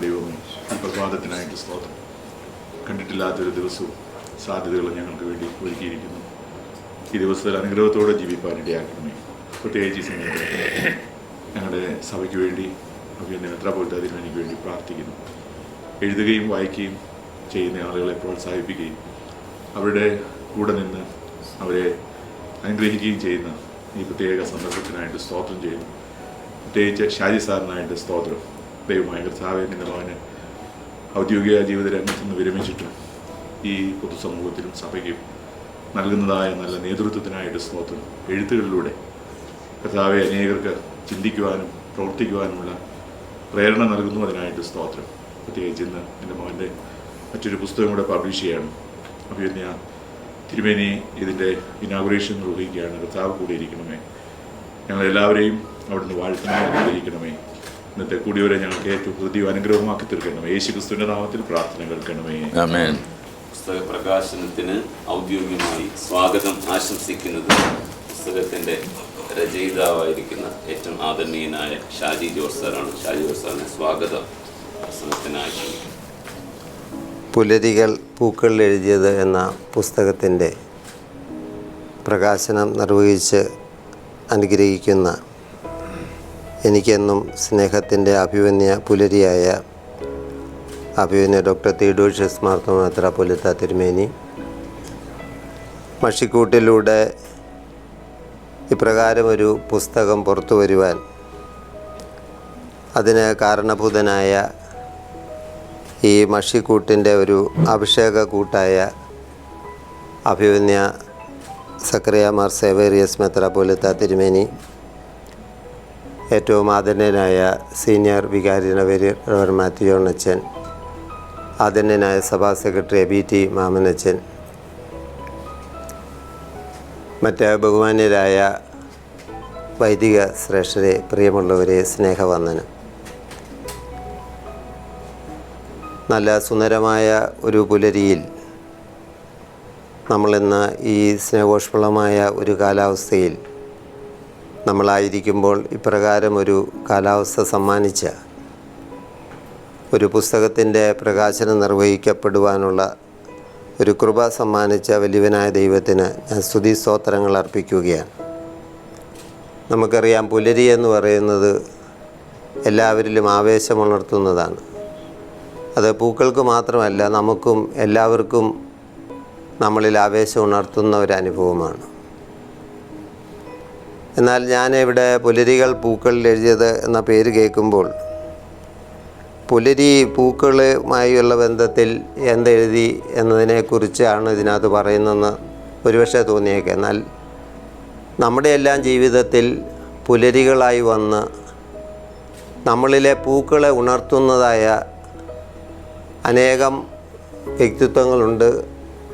ദൈവമേ, ഈ പ്രഭാതത്തിനായിട്ട് സ്തോത്രം. കണ്ടിട്ടില്ലാത്തൊരു ദിവസവും സാധ്യതകളും ഞങ്ങൾക്ക് വേണ്ടി ഒരുക്കിയിരിക്കുന്നു. ഈ ദിവസത്തിൽ അനുഗ്രഹത്തോടെ ജീവിക്കാൻ ഇടയാക്കണമേ. പ്രത്യേകിച്ച് ഈ സമയത്ത് ഞങ്ങളുടെ സഭയ്ക്ക് വേണ്ടി അഭിനന്ദ മെത്രാപ്പൊലീത്താതിരുമേനിക്ക് വേണ്ടി പ്രാർത്ഥിക്കുന്നു. എഴുതുകയും വായിക്കുകയും ചെയ്യുന്ന ആളുകളെ പ്രോത്സാഹിപ്പിക്കുകയും അവരുടെ കൂടെ നിന്ന് അവരെ അനുഗ്രഹിക്കുകയും ചെയ്യുന്ന ഈ പ്രത്യേക സന്ദർഭത്തിനായിട്ട് സ്തോത്രം ചെയ്യുന്നു. പ്രത്യേകിച്ച് ഷാജി സാറിനായിട്ട് സ്തോത്രം. ദൈവമായ കർത്താവേ, നിൻ്റെ മകന് ഔദ്യോഗിക ജീവിത രംഗത്ത് നിന്ന് വിരമിച്ചിട്ടും ഈ പൊതുസമൂഹത്തിലും സഭയ്ക്കും നൽകുന്നതായ നല്ല നേതൃത്വത്തിനായിട്ട് സ്തോത്രം. എഴുത്തുകളിലൂടെ കർത്താവെ അനേകർക്ക് ചിന്തിക്കുവാനും പ്രവർത്തിക്കുവാനുമുള്ള പ്രേരണ നൽകുന്നു. അതിനായിട്ട് സ്തോത്രം. പ്രത്യേകിച്ച് ഇന്ന് എൻ്റെ മകൻ്റെ മറ്റൊരു പുസ്തകം കൂടെ പബ്ലിഷ് ചെയ്യണം. അഭിനന്ദ തിരുമേനി ഇതിൻ്റെ ഇനാഗുറേഷൻ നിർവഹിക്കുകയാണ്. കർത്താവ് കൂടി ഇരിക്കണമേ. ഞങ്ങളെല്ലാവരെയും അവിടുന്ന് വാഴ്ത്തനായി അനുഗ്രഹിക്കണമേ. ഇന്നത്തെ കൂടിയവരെ ഞങ്ങൾക്ക് ഏറ്റവും ഹൃദയം അനുഗ്രഹമാക്കി തീർക്കണമേ. യേശുക്രിസ്തുവിന്റെ നാമത്തിൽ പ്രാർത്ഥന കേൾക്കണമേ. ആമേൻ. പുസ്തക പ്രകാശനത്തിന് ഔദ്യോഗികമായി സ്വാഗതം ആശംസിക്കുന്നത് പുസ്തകത്തിൻ്റെ രചയിതാവായിരിക്കുന്ന ഏറ്റവും ആദരണീയനായ ഷാജി ജോർജ് സാറാണ്. ഷാജി ജോർജ് സാറിനെ സ്വാഗതം പ്രസംഗത്തിനായി. പുലരികൾ പൂക്കളിൽ എഴുതിയത് എന്ന പുസ്തകത്തിൻ്റെ പ്രകാശനം നിർവഹിച്ച് അനുഗ്രഹിക്കുന്ന എനിക്കെന്നും സ്നേഹത്തിൻ്റെ അഭിമന്യ പുലരിയായ അഭിമന്യ ഡോക്ടർ തിയോഡോഷ്യസ് മാർത്തോമാ മെത്രാപ്പൊലീത്ത തിരുമേനി, മഷിക്കൂട്ടിലൂടെ ഇപ്രകാരം ഒരു പുസ്തകം പുറത്തു വരുവാൻ അതിന് കാരണഭൂതനായ ഈ മഷിക്കൂട്ടിൻ്റെ ഒരു അഭിഷേക കൂട്ടായ അഭിമന്യ സക്കറിയ മാർ സേവേറിയസ് മെത്രാപ്പൊലീത്ത തിരുമേനി, ഏറ്റവും ആദരണീയനായ സീനിയർ വികാരി റവർ മാത്യു ജോൺ അച്ഛൻ, ആദരണീയനായ സഭാ സെക്രട്ടറി BT മാമനച്ഛൻ, മറ്റ് ബഹുമാന്യരായ വൈദിക ശ്രേഷ്ഠരെ, പ്രിയമുള്ളവരെ, സ്നേഹവന്ദനം. നല്ല സുന്ദരമായ ഒരു പുലരിയിൽ നമ്മളിന്ന് ഈ സ്നേഹോഷ്മളമായ ഒരു കാലാവസ്ഥയിൽ നമ്മളായിരിക്കുമ്പോൾ ഇപ്രകാരം ഒരു കാലാവസ്ഥ സമ്മാനിച്ച ഒരു പുസ്തകത്തിൻ്റെ പ്രകാശനം നിർവഹിക്കപ്പെടുവാനുള്ള ഒരു കൃപ സമ്മാനിച്ച വലിയവനായ ദൈവത്തിന് ഞാൻ സ്തുതി സ്തോത്രങ്ങൾ അർപ്പിക്കുകയാണ്. നമുക്കറിയാം, പുലരി എന്ന് പറയുന്നത് എല്ലാവരിലും ആവേശമുണർത്തുന്നതാണ്. അത് പൂക്കൾക്ക് മാത്രമല്ല, നമുക്കും എല്ലാവർക്കും നമ്മളിൽ ആവേശം ഉണർത്തുന്ന ഒരു അനുഭവമാണ്. എന്നാൽ ഞാനിവിടെ പുലരികൾ പൂക്കളിൽ എഴുതിയത് എന്ന പേര് കേൾക്കുമ്പോൾ പുലരി പൂക്കളുമായുള്ള ബന്ധത്തിൽ എന്തെഴുതി എന്നതിനെക്കുറിച്ചാണ് ഇതിനകത്ത് പറയുന്നതെന്ന് ഒരുപക്ഷെ തോന്നിയേക്കാം. എന്നാൽ നമ്മുടെ എല്ലാം ജീവിതത്തിൽ പുലരികളായി വന്ന് നമ്മളിലെ പൂക്കളെ ഉണർത്തുന്നതായ അനേകം വ്യക്തിത്വങ്ങളുണ്ട്,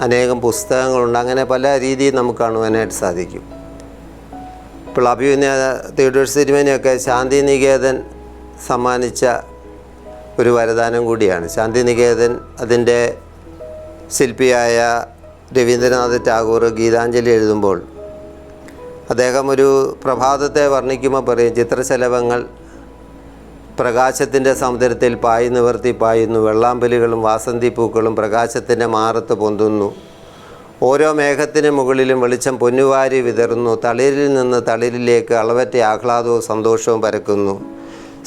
അനേകം പുസ്തകങ്ങളുണ്ട്. അങ്ങനെ പല രീതിയിൽ നമുക്ക് കാണുവാനായിട്ട് സാധിക്കും. ഇപ്പോൾ അഭിമന്യ തിയോഡോഷ്യസ് തിരുമേനിയൊക്കെ ശാന്തിനികേതൻ സമ്മാനിച്ച ഒരു വരദാനം കൂടിയാണ്. ശാന്തിനികേതൻ അതിൻ്റെ ശില്പിയായ രവീന്ദ്രനാഥ് ടാഗോർ ഗീതാഞ്ജലി എഴുതുമ്പോൾ അദ്ദേഹം ഒരു പ്രഭാതത്തെ വർണ്ണിക്കുമ്പോൾ പറയും, ചിത്രശലഭങ്ങൾ പ്രകാശത്തിൻ്റെ സമുദ്രത്തിൽ പായി നിവർത്തി പായുന്നു, വെള്ളാമ്പലുകളും വാസന്തിപ്പൂക്കളും പ്രകാശത്തിൻ്റെ മാറത്ത് പൊന്തുന്നു, ഓരോ മേഘത്തിന് മുകളിലും വെളിച്ചം പൊന്നുവാരി വിതറുന്നു, തളിരിൽ നിന്ന് തളിരിലേക്ക് അളവറ്റ ആഹ്ലാദവും സന്തോഷവും പരക്കുന്നു,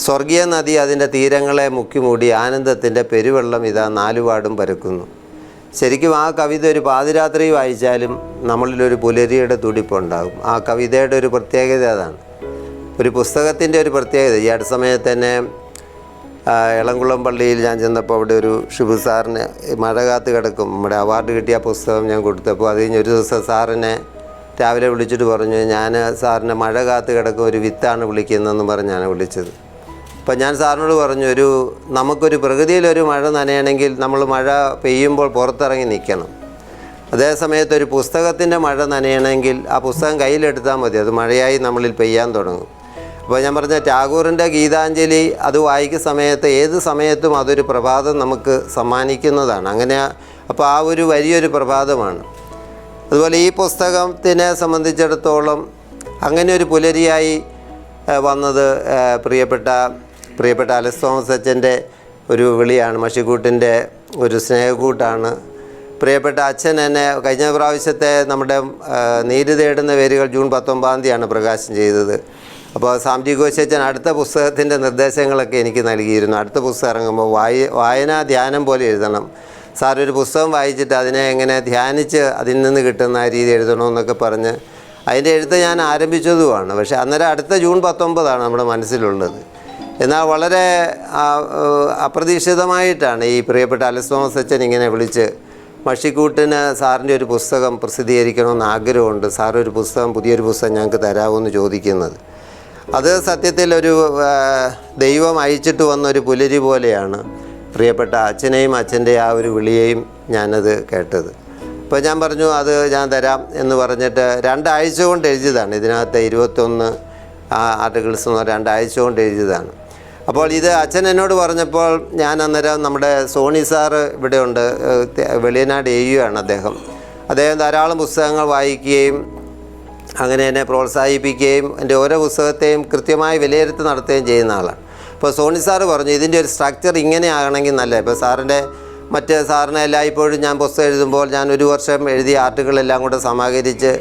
സ്വർഗീയ നദി അതിൻ്റെ തീരങ്ങളെ മുക്കിമൂടി ആനന്ദത്തിൻ്റെ പെരുവെള്ളം ഇതാ നാലുപാടും പരക്കുന്നു. ശരിക്കും ആ കവിത ഒരു പാതിരാത്രി വായിച്ചാലും നമ്മളിലൊരു പുലരിയുടെ തുടിപ്പുണ്ടാകും. ആ കവിതയുടെ ഒരു പ്രത്യേകത അതാണ്. ഒരു പുസ്തകത്തിൻ്റെ ഒരു പ്രത്യേകത. ഈ അടുത്ത സമയത്ത് തന്നെ എളംകുളം പള്ളിയിൽ ഞാൻ ചെന്നപ്പോൾ അവിടെ ഒരു ഷിബു സാറിന് മഴ കാത്ത് കിടക്കും, നമ്മുടെ അവാർഡ് കിട്ടിയ പുസ്തകം ഞാൻ കൊടുത്തപ്പോൾ അത് കഴിഞ്ഞ് ഒരു ദിവസം സാറിനെ രാവിലെ വിളിച്ചിട്ട് പറഞ്ഞു, ഞാൻ സാറിനെ മഴ കാത്ത് കിടക്കും ഒരു വിത്താണ് വിളിക്കുന്നതെന്ന് പറഞ്ഞാണ് വിളിച്ചത്. അപ്പം ഞാൻ സാറിനോട് പറഞ്ഞു, നമുക്കൊരു പ്രകൃതിയിലൊരു മഴ നനയണമെങ്കിൽ നമ്മൾ മഴ പെയ്യുമ്പോൾ പുറത്തിറങ്ങി നിൽക്കണം. അതേസമയത്ത് ഒരു പുസ്തകത്തിൻ്റെ മഴ നനയണമെങ്കിൽ ആ പുസ്തകം കയ്യിലെടുത്താൽ മതി, അത് മഴയായി നമ്മളിൽ പെയ്യാൻ തുടങ്ങും. അപ്പോൾ ഞാൻ പറഞ്ഞ ടാഗോറിൻ്റെ ഗീതാഞ്ജലി അത് വായിക്കുന്ന സമയത്ത് ഏത് സമയത്തും അതൊരു പ്രഭാതം നമുക്ക് സമ്മാനിക്കുന്നതാണ്. അങ്ങനെ അപ്പോൾ ആ ഒരു വലിയൊരു പ്രഭാതമാണ്. അതുപോലെ ഈ പുസ്തകത്തിനെ സംബന്ധിച്ചിടത്തോളം അങ്ങനെ ഒരു പുലരിയായി വന്നത് പ്രിയപ്പെട്ട അലക്സ് തോമസ് അച്ഛൻ്റെ ഒരു വിളിയാണ്, മഷിക്കൂട്ടിൻ്റെ ഒരു സ്നേഹക്കൂട്ടാണ്. പ്രിയപ്പെട്ട അച്ഛൻ എന്നെ കഴിഞ്ഞ പ്രാവശ്യത്തെ നമ്മുടെ നീതി തേടുന്ന വേരുകൾ ജൂൺ 19 പ്രകാശനം ചെയ്തത്. അപ്പോൾ സാംജി ഘോഷച്ചൻ അടുത്ത പുസ്തകത്തിൻ്റെ നിർദ്ദേശങ്ങളൊക്കെ എനിക്ക് നൽകിയിരുന്നു. അടുത്ത പുസ്തകം ഇറങ്ങുമ്പോൾ വായനാ ധ്യാനം പോലെ എഴുതണം. സാർ ഒരു പുസ്തകം വായിച്ചിട്ട് അതിനെ എങ്ങനെ ധ്യാനിച്ച് അതിൽ നിന്ന് കിട്ടുന്ന രീതി എഴുതണമെന്നൊക്കെ പറഞ്ഞ് അതിൻ്റെ എഴുത്ത് ഞാൻ ആരംഭിച്ചതുമാണ്. പക്ഷേ അന്നേരം അടുത്ത ജൂൺ 19 നമ്മുടെ മനസ്സിലുള്ളത്. എന്നാൽ വളരെ അപ്രതീക്ഷിതമായിട്ടാണ് ഈ പ്രിയപ്പെട്ട അലക്സ് തോമസ് അച്ഛൻ ഇങ്ങനെ വിളിച്ച് മഷിക്കൂട്ടിന് സാറിൻ്റെ ഒരു പുസ്തകം പ്രസിദ്ധീകരിക്കണമെന്ന് ആഗ്രഹമുണ്ട്, സാർ ഒരു പുസ്തകം, പുതിയൊരു പുസ്തകം ഞങ്ങൾക്ക് തരാമെന്ന് ചോദിക്കുന്നത്. അത് സത്യത്തിൽ ഒരു ദൈവം അയച്ചിട്ട് വന്നൊരു പുലരി പോലെയാണ് പ്രിയപ്പെട്ട അച്ഛനെയും അച്ഛൻ്റെ ആ ഒരു വിളിയെയും ഞാനത് കേട്ടത്. അപ്പോൾ ഞാൻ പറഞ്ഞു അത് ഞാൻ തരാം എന്ന് പറഞ്ഞിട്ട് 2 ആഴ്ച കൊണ്ട് എഴുതിയതാണ്. ഇതിനകത്ത് 21 ആർട്ടിക്കിൾസ് 2 ആഴ്ച കൊണ്ട് എഴുതിയതാണ്. അപ്പോൾ ഇത് അച്ഛൻ എന്നോട് പറഞ്ഞപ്പോൾ ഞാൻ അന്നേരം നമ്മുടെ സോണി സാറ് ഇവിടെ ഉണ്ട്, വെളിയനാട് ആണ് അദ്ദേഹം ധാരാളം പുസ്തകങ്ങൾ വായിക്കുകയും അങ്ങനെ എന്നെ പ്രോത്സാഹിപ്പിക്കുകയും എൻ്റെ ഓരോ പുസ്തകത്തെയും കൃത്യമായി വിലയിരുത്തി നടത്തുകയും ചെയ്യുന്ന ആളാണ്. അപ്പോൾ സോണി സാറ് പറഞ്ഞു ഇതിൻ്റെ ഒരു സ്ട്രക്ചർ ഇങ്ങനെ ആകണമെങ്കിൽ നല്ല. ഇപ്പോൾ സാറിനെ എല്ലായ്പ്പോഴും ഞാൻ പുസ്തകം എഴുതുമ്പോൾ ഞാൻ 1 വർഷം എഴുതിയ ആർട്ടുകളെല്ലാം കൂടെ സമാഹരിച്ച്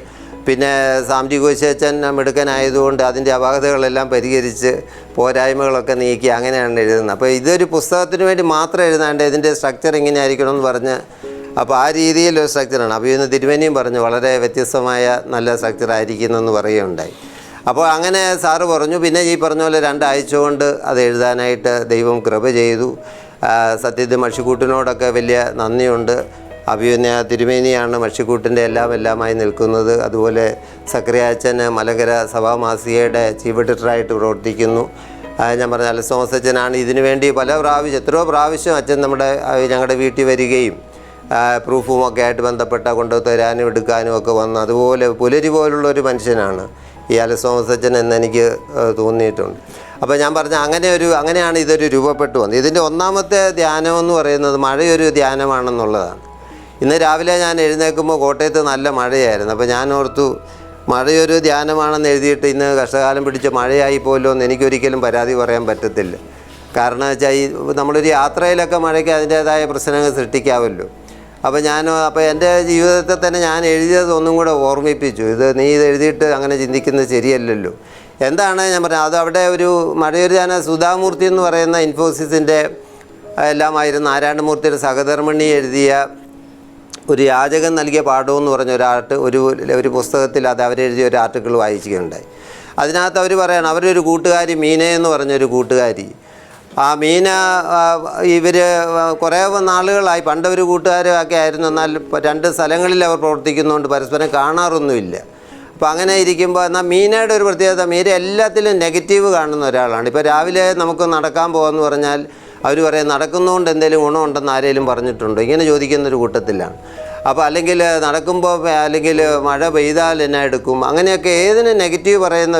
പിന്നെ സാംജി ഘോഷച്ചൻ മിടുക്കനായതുകൊണ്ട് അതിൻ്റെ അപാകതകളെല്ലാം പരിഹരിച്ച് പോരായ്മകളൊക്കെ നീക്കി അങ്ങനെയാണ് എഴുതുന്നത്. അപ്പോൾ ഇതൊരു പുസ്തകത്തിന് വേണ്ടി മാത്രം എഴുതാണ്ട് ഇതിൻ്റെ സ്ട്രക്ചർ ഇങ്ങനെ ആയിരിക്കണം എന്ന് പറഞ്ഞ് അപ്പോൾ ആ രീതിയിലൊരു സ്ട്രക്ചറാണ്. അപ്പോൾ ഇന്ന് തിരുമേനിയും പറഞ്ഞു വളരെ വ്യത്യസ്തമായ നല്ല സ്ട്രക്ചർ ആയിരിക്കുന്നെന്ന് പറയുകയുണ്ടായി. അപ്പോൾ അങ്ങനെ സാറ് പറഞ്ഞു. പിന്നെ ഈ പറഞ്ഞ പോലെ 2 ആഴ്ച കൊണ്ട് അത് എഴുതാനായിട്ട് ദൈവം കൃപ ചെയ്തു. സത്യത്തിൽ മഷിക്കൂട്ടിനോടൊക്കെ വലിയ നന്ദിയുണ്ട്. അഭിമന്യ തിരുമേനിയാണ് മഷിക്കൂട്ടിൻ്റെ എല്ലാമായി നിൽക്കുന്നത്. അതുപോലെ സക്രിയാച്ചന് മലങ്കര സഭാമാസികയുടെ ചീഫ് എഡിറ്ററായിട്ട് പ്രവർത്തിക്കുന്നു. ഞാൻ പറഞ്ഞ അലക്സ് തോമസ് അച്ഛനാണ് ഇതിനു വേണ്ടി എത്രയോ പ്രാവശ്യം അച്ഛൻ ഞങ്ങളുടെ വീട്ടിൽ വരികയും പ്രൂഫുമൊക്കെ ആയിട്ട് ബന്ധപ്പെട്ട കൊണ്ടുതരാനും എടുക്കാനും ഒക്കെ വന്ന് അതുപോലെ പുലരി പോലുള്ളൊരു മനുഷ്യനാണ് ഈ അലക്സ് തോമസ് അച്ഛൻ എന്നെനിക്ക് തോന്നിയിട്ടുണ്ട്. അപ്പോൾ ഞാൻ പറഞ്ഞ അങ്ങനെയാണ് ഇതൊരു രൂപപ്പെട്ടു വന്നത്. ഇതിൻ്റെ ഒന്നാമത്തെ ധ്യാനമെന്ന് പറയുന്നത് മഴയൊരു ധ്യാനമാണെന്നുള്ളതാണ്. ഇന്ന് രാവിലെ ഞാൻ എഴുന്നേൽക്കുമ്പോൾ കോട്ടയത്ത് നല്ല മഴയായിരുന്നു. അപ്പോൾ ഞാൻ ഓർത്തു മഴയൊരു ധ്യാനമാണെന്ന് എഴുതിയിട്ട് ഇന്ന് കഷ്ടകാലം പിടിച്ച മഴയായി പോലോ എന്ന് എനിക്കൊരിക്കലും പരാതി പറയാൻ പറ്റത്തില്ല. കാരണം വെച്ചാൽ നമ്മളൊരു യാത്രയിലൊക്കെ മഴയ്ക്ക് അതിൻ്റേതായ പ്രശ്നങ്ങൾ സൃഷ്ടിക്കാമല്ലോ. അപ്പോൾ എൻ്റെ ജീവിതത്തെ തന്നെ ഞാൻ എഴുതിയത് ഒന്നും കൂടെ ഓർമ്മിപ്പിച്ചു. നീ ഇത് എഴുതിയിട്ട് അങ്ങനെ ചിന്തിക്കുന്നത് ശരിയല്ലല്ലോ. എന്താണ് ഞാൻ പറഞ്ഞത്, അത് അവിടെ ഒരു മഴയൊരു ധ്യാനം സുധാമൂർത്തി എന്ന് പറയുന്ന ഇൻഫോസിസിൻ്റെ എല്ലാമായിരുന്നു നാരായണമൂർത്തിയുടെ സഹധർമ്മിണി എഴുതിയ ഒരു യാചകൻ നൽകിയ പാഠമെന്ന് പറഞ്ഞ ഒരു പുസ്തകത്തിൽ അത് അവരെഴുതിയ ഒരു ആർട്ടിക്കിൾ വായിക്കുകയുണ്ടായി. അതിനകത്ത് അവർ പറയണം അവരൊരു കൂട്ടുകാരി മീനയെന്ന് പറഞ്ഞൊരു കൂട്ടുകാരി, ആ മീന ഇവർ കുറേ നാളുകളായി പണ്ടൊരു കൂട്ടുകാരൊക്കെ ആയിരുന്നു. എന്നാൽ 2 സ്ഥലങ്ങളിൽ അവർ പ്രവർത്തിക്കുന്നതുകൊണ്ട് പരസ്പരം കാണാറൊന്നുമില്ല. അപ്പോൾ അങ്ങനെ ഇരിക്കുമ്പോൾ എന്നാൽ മീനയുടെ ഒരു പ്രത്യേകത, മീന എല്ലാത്തിലും നെഗറ്റീവ് കാണുന്ന ഒരാളാണ്. ഇപ്പോൾ രാവിലെ നമുക്ക് നടക്കാൻ പോകാമെന്ന് പറഞ്ഞാൽ അവർ പറയും നടക്കുന്നതുകൊണ്ട് എന്തെങ്കിലും ഗുണമുണ്ടെന്ന് ആരെങ്കിലും പറഞ്ഞിട്ടുണ്ടോ, ഇങ്ങനെ ചോദിക്കുന്നൊരു കൂട്ടത്തിലാണ്. അപ്പോൾ അല്ലെങ്കിൽ നടക്കുമ്പോൾ അല്ലെങ്കിൽ മഴ പെയ്താൽ എന്നെ എടുക്കും, അങ്ങനെയൊക്കെ ഏതിനും നെഗറ്റീവ് പറയുന്ന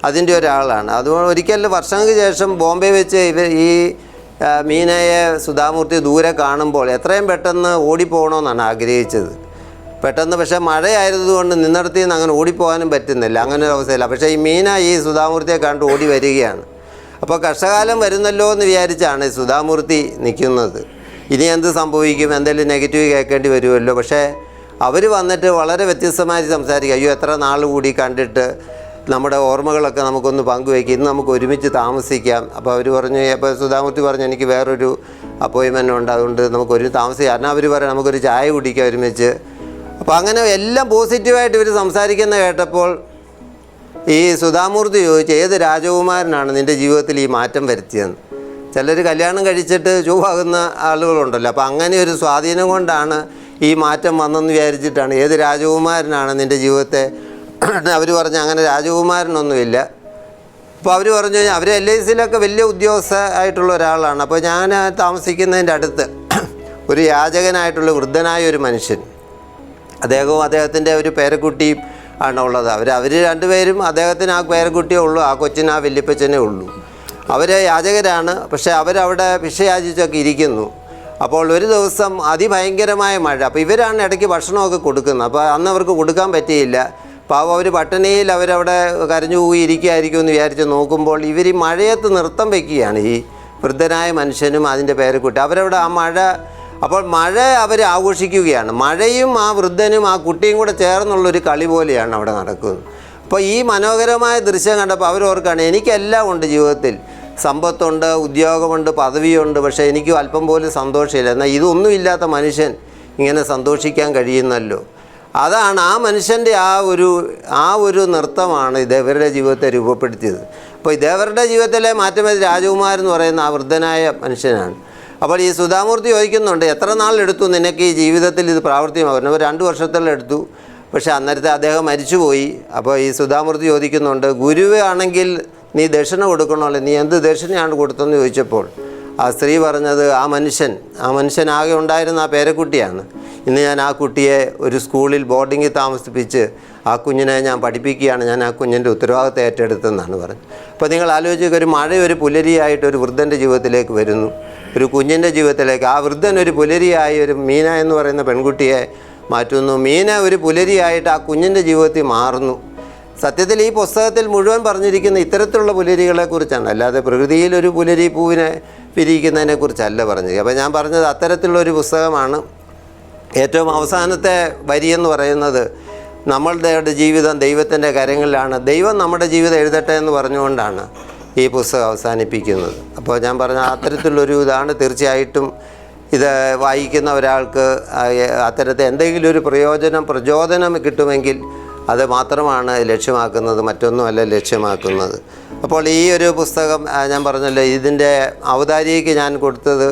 അതിൻ്റെ ഒരാളാണ്. അതുകൊണ്ട് ഒരിക്കൽ വർഷങ്ങൾക്ക് ശേഷം ബോംബെ വെച്ച് ഈ മീനയെ സുധാമൂർത്തി ദൂരെ കാണുമ്പോൾ എത്രയും പെട്ടെന്ന് ഓടിപ്പോകണമെന്നാണ് ആഗ്രഹിച്ചത്. പെട്ടെന്ന് പക്ഷേ മഴയായതുകൊണ്ട് നിന്നിടത്തിൽ നിന്ന് അങ്ങനെ ഓടിപ്പോകാനും പറ്റുന്നില്ല, അങ്ങനെ ഒരു അവസ്ഥയില്ല. പക്ഷേ ഈ മീന ഈ സുധാമൂർത്തിയെ കണ്ട് ഓടി വരികയാണ്. അപ്പോൾ കഷ്ടകാലം വരുന്നല്ലോ എന്ന് വിചാരിച്ചാണ് സുധാമൂർത്തി നിൽക്കുന്നത്. ഇനി എന്ത് സംഭവിക്കും, എന്തെങ്കിലും നെഗറ്റീവ് കേൾക്കേണ്ടി വരുമല്ലോ. പക്ഷേ അവർ വന്നിട്ട് വളരെ വ്യത്യസ്തമായി സംസാരിക്കുക. അയ്യോ എത്ര നാൾ കൂടി കണ്ടിട്ട് നമ്മുടെ ഓർമ്മകളൊക്കെ നമുക്കൊന്ന് പങ്കുവയ്ക്കും, ഇന്ന് നമുക്ക് ഒരുമിച്ച് താമസിക്കാം. അപ്പോൾ അവർ പറഞ്ഞു, അപ്പോൾ സുധാമൂർത്തി പറഞ്ഞു എനിക്ക് വേറൊരു അപ്പോയിൻമെൻ്റ് ഉണ്ട്, അതുകൊണ്ട് നമുക്കൊരു താമസിക്കാം. കാരണം അവർ പറയാം നമുക്കൊരു ചായ കുടിക്കാം ഒരുമിച്ച്. അപ്പോൾ അങ്ങനെ എല്ലാം പോസിറ്റീവായിട്ട് ഇവർ സംസാരിക്കുന്ന കേട്ടപ്പോൾ ഈ സുധാമൂർത്തി ചോദിച്ചു ഏത് രാജകുമാരനാണ് നിൻ്റെ ജീവിതത്തിൽ ഈ മാറ്റം വരുത്തിയെന്ന്. ചിലർ കല്യാണം കഴിച്ചിട്ട് ചൂവാകുന്ന ആളുകളുണ്ടല്ലോ. അപ്പോൾ അങ്ങനെ ഒരു സ്വാധീനം കൊണ്ടാണ് ഈ മാറ്റം വന്നെന്ന് വിചാരിച്ചിട്ടാണ് ഏത് രാജകുമാരനാണ് നിൻ്റെ ജീവിതത്തെ. അവർ പറഞ്ഞു അങ്ങനെ രാജകുമാരനൊന്നുമില്ല. അപ്പോൾ അവർ പറഞ്ഞു അവർ LICയിലൊക്കെ വലിയ ഉദ്യോഗസ്ഥ ആയിട്ടുള്ള ഒരാളാണ്. അപ്പോൾ ഞാൻ താമസിക്കുന്നതിൻ്റെ അടുത്ത് ഒരു യാചകനായിട്ടുള്ള വൃദ്ധനായ ഒരു മനുഷ്യൻ, അദ്ദേഹവും അദ്ദേഹത്തിൻ്റെ ഒരു പേരക്കുട്ടിയും ആണുള്ളത്. അവർ 2 പേരും അദ്ദേഹത്തിന് ആ പേരക്കുട്ടിയേ ഉള്ളൂ, ആ കൊച്ചിന് ആ വല്യപ്പച്ചനേ ഉള്ളൂ. അവർ യാചകരാണ്, പക്ഷേ അവരവിടെ ഭിക്ഷ യാചിച്ചൊക്കെ ഇരിക്കുന്നു. അപ്പോൾ ഒരു ദിവസം അതിഭയങ്കരമായ മഴ. അപ്പോൾ ഇവരാണ് ഇടയ്ക്ക് ഭക്ഷണമൊക്കെ കൊടുക്കുന്നത്. അപ്പോൾ അന്ന് അവർക്ക് കൊടുക്കാൻ പറ്റിയില്ല. പാവം അവർ പട്ടിണിയിൽ അവരവിടെ കരഞ്ഞു പോയി ഇരിക്കുകയായിരിക്കും എന്ന് വിചാരിച്ച് നോക്കുമ്പോൾ ഇവർ ഈ മഴയത്ത് നൃത്തം വയ്ക്കുകയാണ് ഈ വൃദ്ധനായ മനുഷ്യനും അതിൻ്റെ പേരക്കുട്ടി. അവരവിടെ ആ മഴ, അപ്പോൾ മഴ അവർ ആഘോഷിക്കുകയാണ്. മഴയും ആ വൃദ്ധനും ആ കുട്ടിയും കൂടെ ചേർന്നുള്ളൊരു കളി പോലെയാണ് അവിടെ നടക്കുന്നത്. അപ്പോൾ ഈ മനോഹരമായ ദൃശ്യം കണ്ടപ്പോൾ അവരോർക്കാണ്, എനിക്കെല്ലാം ഉണ്ട് ജീവിതത്തിൽ, സമ്പത്തുണ്ട്, ഉദ്യോഗമുണ്ട്, പദവിയുണ്ട്, പക്ഷേ എനിക്ക് അല്പം പോലും സന്തോഷമില്ല. എന്നാൽ ഇതൊന്നുമില്ലാത്ത മനുഷ്യൻ ഇങ്ങനെ സന്തോഷിക്കാൻ കഴിയുന്നല്ലോ. അതാണ് ആ മനുഷ്യൻ്റെ ആ ഒരു നൃത്തമാണ് ഇതേവരുടെ ജീവിതത്തെ രൂപപ്പെടുത്തിയത്. അപ്പോൾ ഇതേവരുടെ ജീവിതത്തിലെ മാറ്റമേ രാജകുമാരൻ എന്ന് പറയുന്ന ആ വൃദ്ധനായ മനുഷ്യനാണ്. അപ്പോൾ ഈ സുധാമൂർത്തി ചോദിക്കുന്നുണ്ട്, എത്ര നാളെടുത്തു നിനക്ക് ഈ ജീവിതത്തിൽ ഇത് പ്രാവർത്തികമാകുന്നു? 2 വർഷത്തോളം എടുത്തു. പക്ഷേ അന്നേരത്തെ അദ്ദേഹം മരിച്ചുപോയി. അപ്പോൾ ഈ സുധാമൂർത്തി ചോദിക്കുന്നുണ്ട്, ഗുരുവേ ആണെങ്കിൽ നീ ദക്ഷിണ കൊടുക്കണമല്ലോ, നീ എന്ത് ദക്ഷിണയാണ് കൊടുത്തതെന്ന് ചോദിച്ചപ്പോൾ ആ സ്ത്രീ പറഞ്ഞത്, ആ മനുഷ്യൻ ആകെ ഉണ്ടായിരുന്ന ആ പേരക്കുട്ടിയാണ്. ഇന്ന് ഞാൻ ആ കുട്ടിയെ ഒരു സ്കൂളിൽ ബോർഡിങ്ങിൽ താമസിപ്പിച്ച് ആ കുഞ്ഞിനെ ഞാൻ പഠിപ്പിക്കുകയാണ്, ഞാൻ ആ കുഞ്ഞിൻ്റെ ഉത്തരവാദിത്തം ഏറ്റെടുത്തെന്നാണ് പറഞ്ഞത്. അപ്പോൾ നിങ്ങൾ ആലോചിക്കുക, ഒരു മഴ ഒരു പുലരിയായിട്ട് ഒരു വൃദ്ധൻ്റെ ജീവിതത്തിലേക്ക് വരുന്നു, ഒരു കുഞ്ഞിൻ്റെ ജീവിതത്തിലേക്ക്. ആ വൃദ്ധൻ ഒരു പുലരിയായി ഒരു മീന എന്ന് പറയുന്ന പെൺകുട്ടിയെ മാറ്റുന്നു. മീന ഒരു പുലരിയായിട്ട് ആ കുഞ്ഞിൻ്റെ ജീവിതത്തിൽ മാറുന്നു. സത്യത്തിൽ ഈ പുസ്തകത്തിൽ മുഴുവൻ പറഞ്ഞിരിക്കുന്ന ഇത്തരത്തിലുള്ള പുലരികളെക്കുറിച്ചാണ്, അല്ലാതെ പ്രകൃതിയിൽ ഒരു പുലരി പൂവിനെ പിരിയിക്കുന്നതിനെക്കുറിച്ചല്ല പറഞ്ഞത്. അപ്പോൾ ഞാൻ പറഞ്ഞത് അത്തരത്തിലുള്ളൊരു പുസ്തകമാണ്. ഏറ്റവും അവസാനത്തെ വരിയെന്ന് പറയുന്നത്, നമ്മളുടെ ജീവിതം ദൈവത്തിൻ്റെ കരങ്ങളിലാണ്, ദൈവം നമ്മുടെ ജീവിതം എഴുതട്ടെ എന്ന് പറഞ്ഞുകൊണ്ടാണ് ഈ പുസ്തകം അവസാനിപ്പിക്കുന്നത്. അപ്പോൾ ഞാൻ പറഞ്ഞ അത്തരത്തിലുള്ളൊരു ഇതാണ്. തീർച്ചയായിട്ടും ഇത് വായിക്കുന്ന ഒരാൾക്ക് അത്തരത്തിൽ എന്തെങ്കിലും ഒരു പ്രചോദനം കിട്ടുമെങ്കിൽ അത് മാത്രമാണ് ലക്ഷ്യമാക്കുന്നത്, മറ്റൊന്നുമല്ല ലക്ഷ്യമാക്കുന്നത്. അപ്പോൾ ഈ ഒരു പുസ്തകം ഞാൻ പറഞ്ഞല്ലോ, ഇതിൻ്റെ അവതാരികയ്ക്ക് ഞാൻ കൊടുത്തത്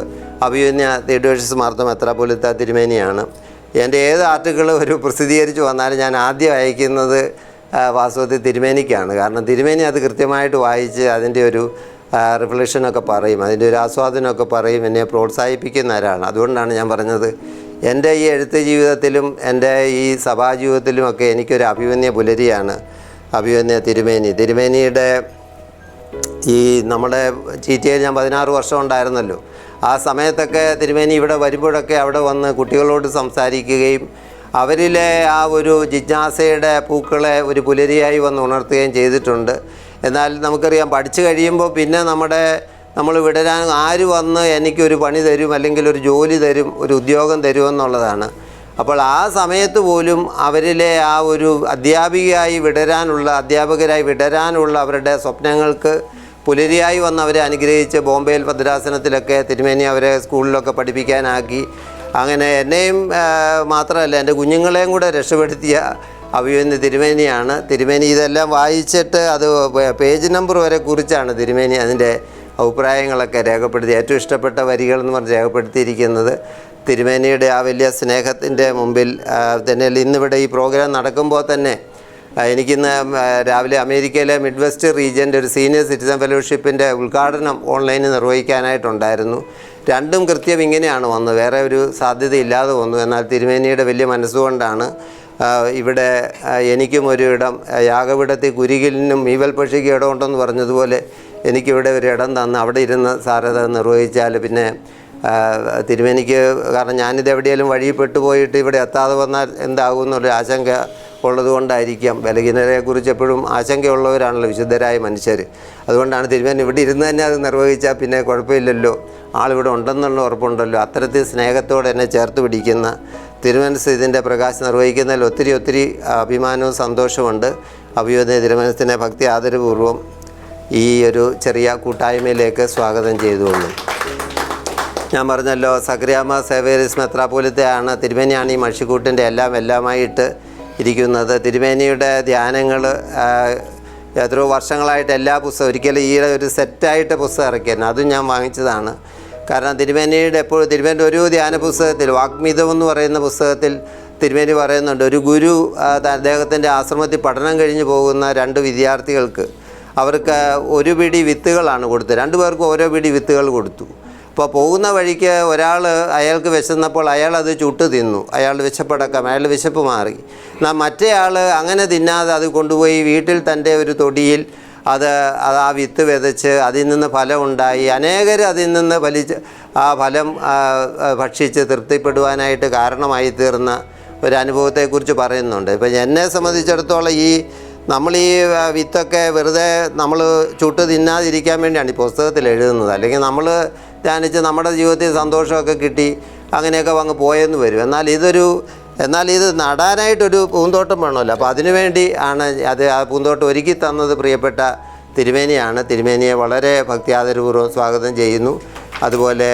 അഭിമന്യ തിയോഡോഷ്യസ് മാർ മെത്രാപ്പോലീത്ത തിരുമേനിയാണ്. എൻ്റെ ഏത് ആർട്ടിക്കിൾ ഒരു പ്രസിദ്ധീകരിച്ച് വന്നാലും ഞാൻ ആദ്യം അയക്കുന്നത് വാസ്തവത്തിൽ തിരുമേനിക്കാണ്. കാരണം തിരുമേനി അത് കൃത്യമായിട്ട് വായിച്ച് അതിൻ്റെ ഒരു റിഫ്ലക്ഷനൊക്കെ പറയും, അതിൻ്റെ ഒരു ആസ്വാദനമൊക്കെ പറയും, എന്നെ പ്രോത്സാഹിപ്പിക്കുന്ന ആരാണ്. അതുകൊണ്ടാണ് ഞാൻ പറഞ്ഞത്, എൻ്റെ ഈ എഴുത്ത് ജീവിതത്തിലും എൻ്റെ ഈ സഭാജീവിതത്തിലുമൊക്കെ എനിക്കൊരു അഭിമന്യ പുലരിയാണ് അഭിമന്യ തിരുമേനിയുടെ ഈ നമ്മുടെ ചീറ്റയിൽ ഞാൻ 16 വർഷം ഉണ്ടായിരുന്നല്ലോ. ആ സമയത്തൊക്കെ തിരുമേനി ഇവിടെ വരുമ്പോഴൊക്കെ അവിടെ വന്ന് കുട്ടികളോട് സംസാരിക്കുകയും അവരിലെ ആ ഒരു ജിജ്ഞാസയുടെ പൂക്കളെ ഒരു പുലരിയായി വന്ന് ഉണർത്തുകയും ചെയ്തിട്ടുണ്ട്. എന്നാൽ നമുക്കറിയാം, പഠിച്ചു കഴിയുമ്പോൾ പിന്നെ നമ്മൾ വിടരാൻ ആര് വന്ന് എനിക്കൊരു പണി തരും, അല്ലെങ്കിൽ ഒരു ജോലി തരും, ഒരു ഉദ്യോഗം തരുമെന്നുള്ളതാണ്. അപ്പോൾ ആ സമയത്ത് പോലും അവരിലെ ആ ഒരു അധ്യാപകരായി വിടരാനുള്ള അവരുടെ സ്വപ്നങ്ങൾക്ക് പുലരിയായി വന്ന് അവരെ അനുഗ്രഹിച്ച് ബോംബെയിൽ ഭദ്രാസനത്തിലൊക്കെ തിരുമേനി അവരെ സ്കൂളിലൊക്കെ പഠിപ്പിക്കാനാക്കി. അങ്ങനെ എന്നെയും മാത്രമല്ല എൻ്റെ കുഞ്ഞുങ്ങളെയും കൂടെ രക്ഷപ്പെടുത്തിയ അഭിമന്യ തിരുമേനിയാണ്. തിരുമേനി ഇതെല്ലാം വായിച്ചിട്ട് അത് പേജ് നമ്പർ വരെ കുറിച്ചാണ് തിരുമേനി അതിൻ്റെ അഭിപ്രായങ്ങളൊക്കെ രേഖപ്പെടുത്തി. ഏറ്റവും ഇഷ്ടപ്പെട്ട വരികൾ എന്ന് പറഞ്ഞ് രേഖപ്പെടുത്തിയിരിക്കുന്നത് തിരുമേനിയുടെ ആ വലിയ സ്നേഹത്തിൻ്റെ മുമ്പിൽ തന്നെ. ഇന്നിവിടെ ഈ പ്രോഗ്രാം നടക്കുമ്പോൾ തന്നെ എനിക്കിന്ന് രാവിലെ അമേരിക്കയിലെ മിഡ് വെസ്റ്റ് റീജിയൻ്റെ ഒരു സീനിയർ സിറ്റിസൺ ഫെലോഷിപ്പിൻ്റെ ഉദ്ഘാടനം ഓൺലൈനിൽ നിർവഹിക്കാനായിട്ടുണ്ടായിരുന്നു. രണ്ടും കൃത്യം ഇങ്ങനെയാണ് വന്നത്, വേറെ ഒരു സാധ്യതയില്ലാതെ വന്നു. എന്നാൽ തിരുമേനിയുടെ വലിയ മനസ്സുകൊണ്ടാണ് ഇവിടെ എനിക്കും ഒരു ഇടം, യാഗപീഠത്തിൽ കുരികിലിനും മീവൽ പക്ഷിക്ക് ഇടമുണ്ടെന്ന് പറഞ്ഞതുപോലെ എനിക്കിവിടെ ഒരു ഇടം തന്ന് അവിടെ ഇരുന്ന് സാരത നിർവഹിച്ചാൽ പിന്നെ തിരുമേനിക്ക്, കാരണം ഞാനിത് എവിടെയെങ്കിലും വഴിപ്പെട്ടു പോയിട്ട് ഇവിടെ എത്താതെ വന്നാൽ എന്താകും എന്നൊരു ആശങ്ക ഉള്ളതുകൊണ്ടായിരിക്കാം. ബലഹീനതയെക്കുറിച്ച് എപ്പോഴും ആശങ്കയുള്ളവരാണല്ലോ വിശുദ്ധരായ മനുഷ്യർ. അതുകൊണ്ടാണ് തിരുമേനി ഇവിടെ ഇരുന്ന് തന്നെ അത് നിർവഹിച്ചാൽ പിന്നെ കുഴപ്പമില്ലല്ലോ, ആളിവിടെ ഉണ്ടെന്നുള്ള ഉറപ്പുണ്ടല്ലോ. അത്തരത്തിൽ സ്നേഹത്തോടെ എന്നെ ചേർത്ത് പിടിക്കുന്ന തിരുമനസ് ഇതിൻ്റെ പ്രകാശം നിർവഹിക്കുന്നതിൽ ഒത്തിരി അഭിമാനവും സന്തോഷമുണ്ട്. അഭിമന്യ തിരുമനസിനെ ഭക്തി ആദരപൂർവ്വം ഈ ഒരു ചെറിയ കൂട്ടായ്മയിലേക്ക് സ്വാഗതം ചെയ്തുകൊള്ളു. ഞാൻ പറഞ്ഞല്ലോ, സക്രിയാമ സേവേരിസ് മെത്രാപ്പോലിത്തയാണ്. തിരുമേനിയാണ് ഈ മഷിക്കൂട്ടിൻ്റെ എല്ലാമായിട്ട് ഇരിക്കുന്നത്. തിരുമേനിയുടെ ധ്യാനങ്ങൾ എത്രയോ വർഷങ്ങളായിട്ട് എല്ലാ പുസ്തകം, ഒരിക്കലും ഈ ഒരു സെറ്റായിട്ട് പുസ്തകം ഇറക്കിയിരുന്നു, അതും ഞാൻ വാങ്ങിച്ചതാണ്. കാരണം തിരുമേനിയുടെ ഒരു ധ്യാന പുസ്തകത്തിൽ, വാഗ്മിതം എന്ന് പറയുന്ന പുസ്തകത്തിൽ തിരുമേനി പറയുന്നുണ്ട്, ഒരു ഗുരു അദ്ദേഹത്തിൻ്റെ ആശ്രമത്തിൽ പഠനം കഴിഞ്ഞ് പോകുന്ന 2 വിദ്യാർത്ഥികൾക്ക് അവർക്ക് ഒരു പിടി വിത്തുകളാണ് കൊടുത്തത്. 2 പേർക്കും ഓരോ പിടി വിത്തുകൾ കൊടുത്തു. അപ്പോൾ പോകുന്ന വഴിക്ക് അയാൾക്ക് വിശന്നപ്പോൾ അയാൾ അത് ചുട്ട് തിന്നു, അയാളുടെ വിശപ്പടക്കം, അയാളുടെ വിശപ്പ് മാറി. എന്നാൽ മറ്റേ ആൾ അങ്ങനെ തിന്നാതെ അത് കൊണ്ടുപോയി വീട്ടിൽ തൻ്റെ ഒരു തൊടിയിൽ ആ വിത്ത് വിതച്ച് അതിൽ നിന്ന് ഫലം ഉണ്ടായി. അനേകർ അതിൽ നിന്ന് ആ ഫലം ഭക്ഷിച്ച് തൃപ്തിപ്പെടുവാനായിട്ട് കാരണമായി തീർന്ന ഒരു അനുഭവത്തെക്കുറിച്ച് പറയുന്നുണ്ട്. ഇപ്പം എന്നെ സംബന്ധിച്ചിടത്തോളം ഈ നമ്മൾ ഈ വിത്തൊക്കെ വെറുതെ നമ്മൾ ചുട്ട് തിന്നാതിരിക്കാൻ വേണ്ടിയാണ് ഈ പുസ്തകത്തിൽ എഴുതുന്നത്. അല്ലെങ്കിൽ നമ്മൾ ധ്യാനിച്ച് നമ്മുടെ ജീവിതത്തിൽ സന്തോഷമൊക്കെ കിട്ടി അങ്ങനെയൊക്കെ അങ്ങ് പോയെന്ന് വരും. എന്നാൽ ഇത് നടാനായിട്ടൊരു പൂന്തോട്ടം വേണമല്ലോ. അപ്പോൾ അതിനുവേണ്ടി ആണ് ആ പൂന്തോട്ടം ഒരുക്കി തന്നത് പ്രിയപ്പെട്ട തിരുമേനിയാണ്. തിരുമേനിയെ വളരെ ഭക്തിയാദരപൂർവ്വം സ്വാഗതം ചെയ്യുന്നു. അതുപോലെ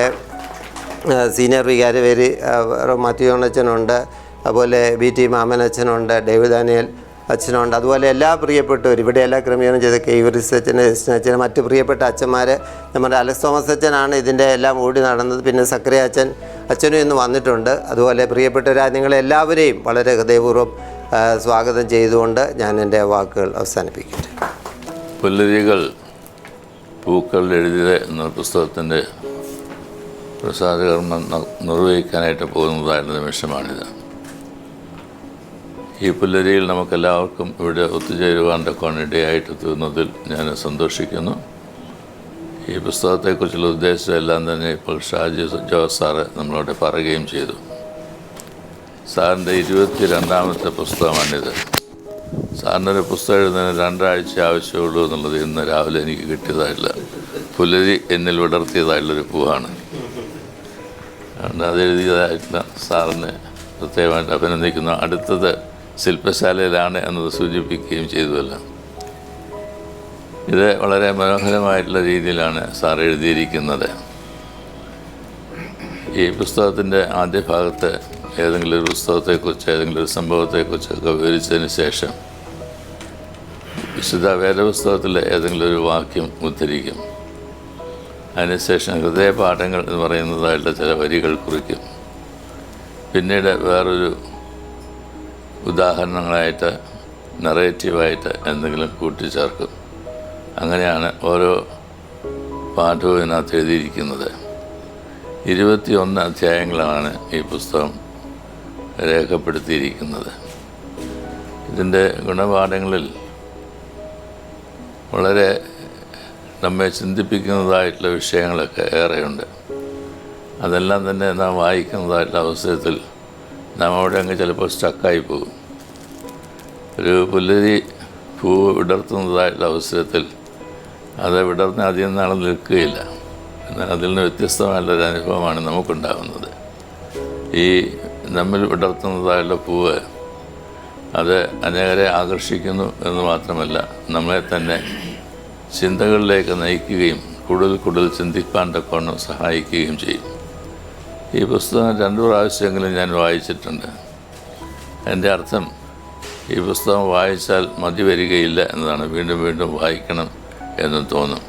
സീനിയർ വികാരി പേര് മാത്യു അച്ഛനുണ്ട്, അതുപോലെ BT മാമനച്ഛനുണ്ട്, ഡേവിഡ് ദാനിയേൽ അച്ഛനുണ്ട്, അതുപോലെ എല്ലാ പ്രിയപ്പെട്ടവരും ഇവിടെ എല്ലാ ക്രമീകരണം ചെയ്ത കെയ്വറിസ് അച്ഛന് മറ്റ് പ്രിയപ്പെട്ട അച്ഛന്മാർ. നമ്മുടെ അലക്സ് തോമസ് അച്ഛനാണ് ഇതിൻ്റെ എല്ലാം ഓടി നടന്നത്. പിന്നെ സക്രിയ അച്ഛനും ഇന്ന് വന്നിട്ടുണ്ട്. അതുപോലെ പ്രിയപ്പെട്ടവരായ നിങ്ങളെല്ലാവരെയും വളരെ ഹൃദയപൂർവ്വം സ്വാഗതം ചെയ്തുകൊണ്ട് ഞാൻ എൻ്റെ വാക്കുകൾ അവസാനിപ്പിക്കട്ടെ. പുല്ലരികൾ പൂക്കൾ എഴുതിയത് എന്ന പുസ്തകത്തിൻ്റെ പ്രസാദകർമ്മം നിർവഹിക്കാനായിട്ട് പോകുന്നതായിരുന്ന നിമിഷമാണിത്. ഈ പുല്ലരിയിൽ നമുക്കെല്ലാവർക്കും ഇവിടെ ഒത്തുചേരുവാൻ ഇടയായിട്ട് തീർന്നതിൽ ഞാൻ സന്തോഷിക്കുന്നു. ഈ പുസ്തകത്തെക്കുറിച്ചുള്ള ഉദ്ദേശമെല്ലാം തന്നെ ഇപ്പോൾ ഷാജി ജോസ് സാറ് നമ്മളോട് പറയുകയും ചെയ്തു. സാറിൻ്റെ 22ാമത്തെ പുസ്തകമാണിത്. സാറിനൊരു പുസ്തകം എഴുതുന്നതിന് 2 ആഴ്ച ആവശ്യമുള്ളൂ എന്നുള്ളത് ഇന്ന് രാവിലെ എനിക്ക് കിട്ടിയതായില്ല. പുലരി എന്നിൽ വിടർത്തിയതായിട്ടുള്ളൊരു പൂവാണ്. അതുകൊണ്ട് അതെഴുതിയതായിട്ടുള്ള സാറിനെ പ്രത്യേകമായിട്ട് അഭിനന്ദിക്കുന്നു. അടുത്തത് ശില്പശാലയിലാണ് എന്നത് സൂചിപ്പിക്കുകയും ചെയ്തുവല്ലോ. ഇത് വളരെ മനോഹരമായിട്ടുള്ള രീതിയിലാണ് സാർ എഴുതിയിരിക്കുന്നത്. ഈ പുസ്തകത്തിൻ്റെ ആദ്യ ഭാഗത്ത് ഏതെങ്കിലും ഒരു പുസ്തകത്തെക്കുറിച്ച് ഏതെങ്കിലും ഒരു സംഭവത്തെക്കുറിച്ചൊക്കെ വിവരിച്ചതിന് ശേഷം വിശുദ്ധ വേദപുസ്തകത്തിലെ ഏതെങ്കിലും ഒരു വാക്യം ഉദ്ധരിക്കും. അതിനുശേഷം ഹൃദയപാഠങ്ങൾ എന്ന് പറയുന്നതായിട്ടുള്ള ചില വരികൾ കുറിക്കും. പിന്നീട് വേറൊരു ഉദാഹരണങ്ങളായിട്ട് നറേറ്റീവായിട്ട് എന്തെങ്കിലും കൂട്ടിച്ചേർക്കും. അങ്ങനെയാണ് ഓരോ പാഠവും ഇതിനകത്ത് എഴുതിയിരിക്കുന്നത്. 21 അധ്യായങ്ങളാണ് ഈ പുസ്തകം രേഖപ്പെടുത്തിയിരിക്കുന്നത്. ഇതിൻ്റെ ഗുണപാഠങ്ങളിൽ വളരെ നമ്മെ ചിന്തിപ്പിക്കുന്നതായിട്ടുള്ള വിഷയങ്ങളൊക്കെ ഏറെയുണ്ട്. അതെല്ലാം തന്നെ നാം വായിക്കുന്നതായിട്ടുള്ള അവസരത്തിൽ നാം അവിടെ അങ്ങ് ചിലപ്പോൾ സ്റ്റക്കായി പോകും. ഒരു പുല്ലരി പൂവ് വിടർത്തുന്നതായിട്ടുള്ള അവസരത്തിൽ അത് വിടർന്ന് അധികം നാൾ നിൽക്കുകയില്ല. എന്നാൽ അതിൽ നിന്ന് വ്യത്യസ്തമായിട്ടുള്ളൊരു അനുഭവമാണ് നമുക്കുണ്ടാകുന്നത്. ഈ നമ്മിൽ വിടർത്തുന്നതായുള്ള പൂവ് അത് അനേകരെ ആകർഷിക്കുന്നു എന്ന് മാത്രമല്ല, നമ്മളെ തന്നെ ചിന്തകളിലേക്ക് നയിക്കുകയും കൂടുതൽ ചിന്തിപ്പാൻ തക്കവണ്ണം സഹായിക്കുകയും ചെയ്യും. ഈ പുസ്തകം 2 പ്രാവശ്യമെങ്കിലും ഞാൻ വായിച്ചിട്ടുണ്ട്. എൻ്റെ അർത്ഥം ഈ പുസ്തകം വായിച്ചാൽ മതി വരികയില്ല എന്നതാണ്. വീണ്ടും വീണ്ടും വായിക്കണം എന്നും തോന്നും.